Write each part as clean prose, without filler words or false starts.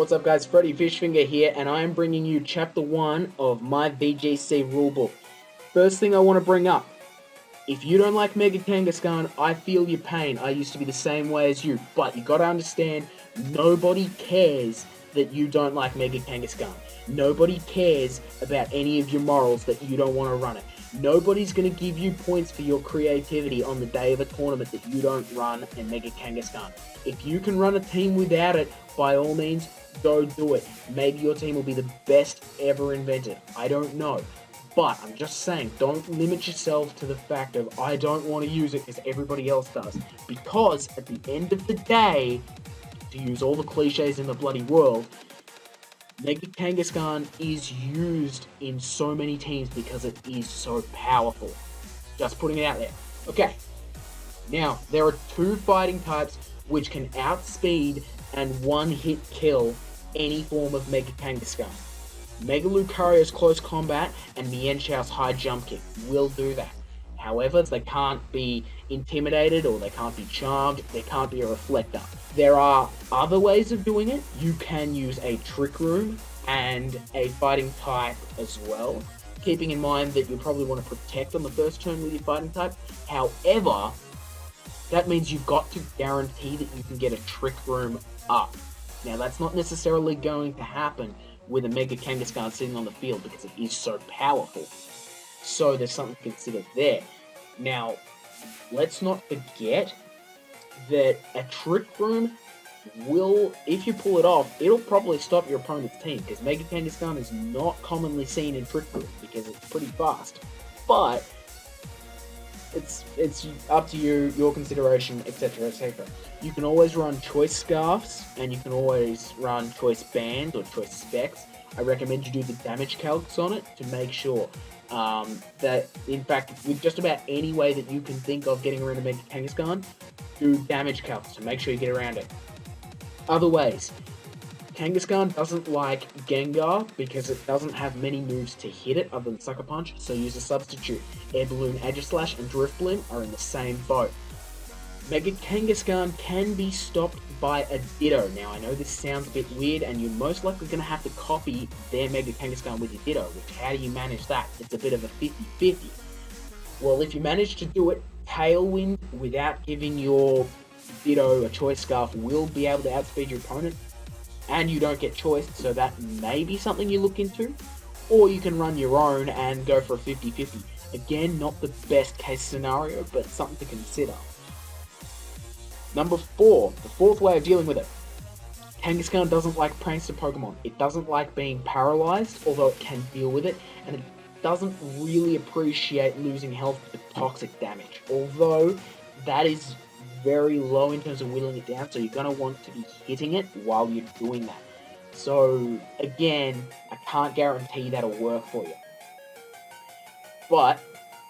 What's up guys, Freddy Fishfinger here, and I am bringing you Chapter 1 of my VGC Rulebook. First thing I want to bring up, if you don't like Mega Kangaskahn, I feel your pain. I used to be the same way as you, but you gotta understand, nobody cares that you don't like Mega Kangaskahn. Nobody cares about any of your morals that you don't want to run it. Nobody's going to give you points for your creativity on the day of a tournament that you don't run a Mega Kangaskahn. If you can run a team without it, by all means, go do it. Maybe your team will be the best ever invented. I don't know. But I'm just saying, don't limit yourself to the fact of, I don't want to use it because everybody else does. Because at the end of the day, to use all the cliches in the bloody world, Mega Kangaskahn is used in so many teams because it is so powerful. Just putting it out there. Okay, now there are two fighting types which can outspeed and one-hit kill any form of Mega Kangaskahn. Mega Lucario's close combat and Mienshau's high jump kick will do that. However, they can't be intimidated or they can't be charmed, they can't be a reflector. There are other ways of doing it. You can use a Trick Room and a fighting type as well, keeping in mind that you'll probably want to protect on the first turn with your fighting type. However, that means you've got to guarantee that you can get a Trick Room up. Now, that's not necessarily going to happen with a Mega Kangaskahn sitting on the field because it is so powerful. So there's something to consider there. Now, let's not forget that a Trick Room will, if you pull it off, it'll probably stop your opponent's team, because Mega Kangaskahn is not commonly seen in Trick Room because it's pretty fast. But it's up to you, your consideration, etc, etc. You can always run choice scarfs, and you can always run choice bands or choice specs. I recommend you do the damage calcs on it to make sure that, in fact, with just about any way that you can think of getting around a Mega Kangaskahn, do damage calcs to make sure you get around it. Other ways. Kangaskahn doesn't like Gengar because it doesn't have many moves to hit it other than Sucker Punch, so use a substitute. Air Balloon, Aegislash, and Drift Bloom are in the same boat. Mega Kangaskahn can be stopped by a Ditto. Now, I know this sounds a bit weird, and you're most likely going to have to copy their Mega Kangaskahn with your Ditto, which, how do you manage that? It's a bit of a 50-50. Well, if you manage to do it, Tailwind, without giving your Ditto a choice scarf, will be able to outspeed your opponent, and you don't get choice, so that may be something you look into. Or you can run your own and go for a 50-50. Again, not the best case scenario, but something to consider. Number 4, the fourth way of dealing with it. Kangaskahn doesn't like prankster Pokemon. It doesn't like being paralyzed, although it can deal with it, and it doesn't really appreciate losing health with toxic damage, although that is very low in terms of whittling it down, so you're going to want to be hitting it while you're doing that. So, again, I can't guarantee that'll work for you. But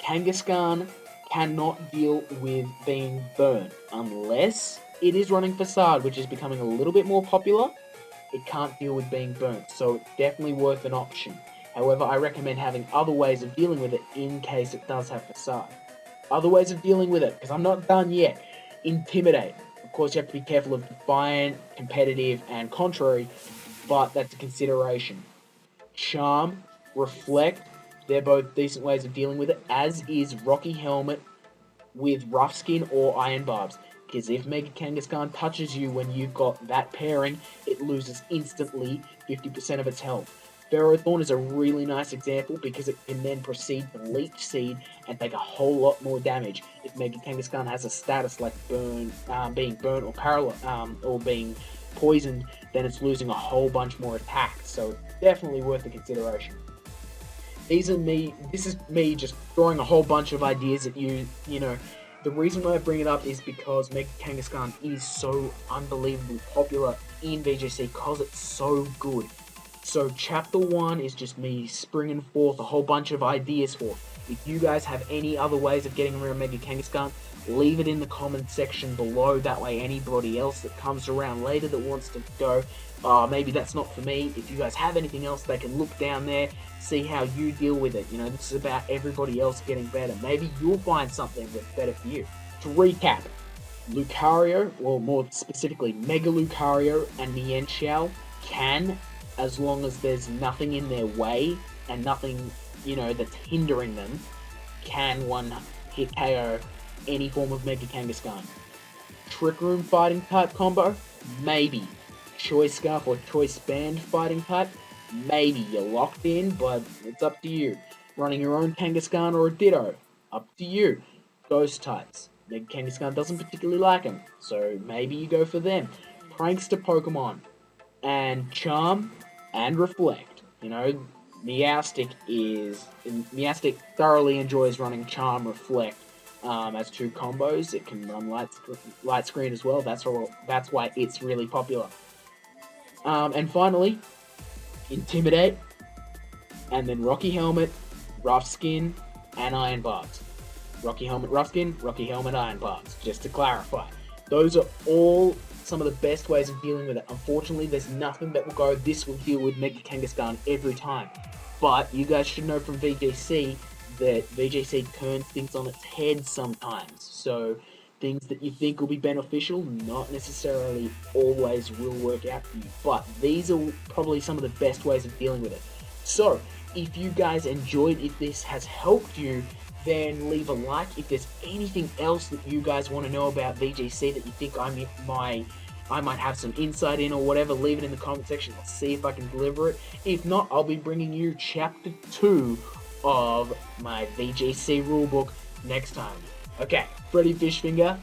Kangaskahn cannot deal with being burnt unless it is running Facade, which is becoming a little bit more popular. It can't deal with being burnt, so it's definitely worth an option. However, I recommend having other ways of dealing with it in case it does have Facade. Other ways of dealing with it, because I'm not done yet. Intimidate. Of course, you have to be careful of Defiant, Competitive, and Contrary, but that's a consideration. Charm, Reflect, they're both decent ways of dealing with it, as is Rocky Helmet with Rough Skin or Iron Barbs. Because if Mega Kangaskahn touches you when you've got that pairing, it loses instantly 50% of its health. Ferrothorn is a really nice example because it can then proceed to Leech Seed and take a whole lot more damage. If Mega Kangaskahn has a status like being burnt or paralyzed or being poisoned, then it's losing a whole bunch more attacks. So definitely worth a consideration. This is me just throwing a whole bunch of ideas at you. You know, the reason why I bring it up is because Mega Kangaskahn is so unbelievably popular in VGC because it's so good. So Chapter 1 is just me springing forth a whole bunch of ideas for. If you guys have any other ways of getting around Mega Kangaskahn, leave it in the comment section below. That way anybody else that comes around later that wants to go, maybe that's not for me. If you guys have anything else, they can look down there, see how you deal with it. You know, this is about everybody else getting better. Maybe you'll find something that's better for you. To recap, Lucario, or more specifically Mega Lucario and Mienshao can, as long as there's nothing in their way and nothing, that's hindering them, can one hit KO any form of Mega Kangaskahn. Trick Room fighting type combo? Maybe. Choice Scarf or Choice Band fighting type? Maybe. You're locked in, but it's up to you. Running your own Kangaskahn or a Ditto? Up to you. Ghost types. Mega Kangaskahn doesn't particularly like them, so maybe you go for them. Prankster Pokemon. And Charm and Reflect. Meowstic thoroughly enjoys running Charm Reflect as two combos. It can run light screen as well. That's why it's really popular. And finally, Intimidate, and then Rocky Helmet, Rough Skin, and Iron Barbs. Rocky Helmet, Rough Skin, Rocky Helmet, Iron Barbs. Just to clarify, those are all some of the best ways of dealing with it. Unfortunately, there's nothing that will go, this will deal with Mega Kangaskahn every time. But you guys should know from VGC that VGC turns things on its head sometimes. So things that you think will be beneficial, not necessarily always will work out for you. But these are probably some of the best ways of dealing with it. So if you guys enjoyed, if this has helped you, then leave a like. If there's anything else that you guys want to know about VGC that you think I might have some insight in or whatever, leave it in the comment section. I'll see if I can deliver it. If not, I'll be bringing you Chapter 2 of my VGC Rulebook next time. Okay, Freddy Fishfinger,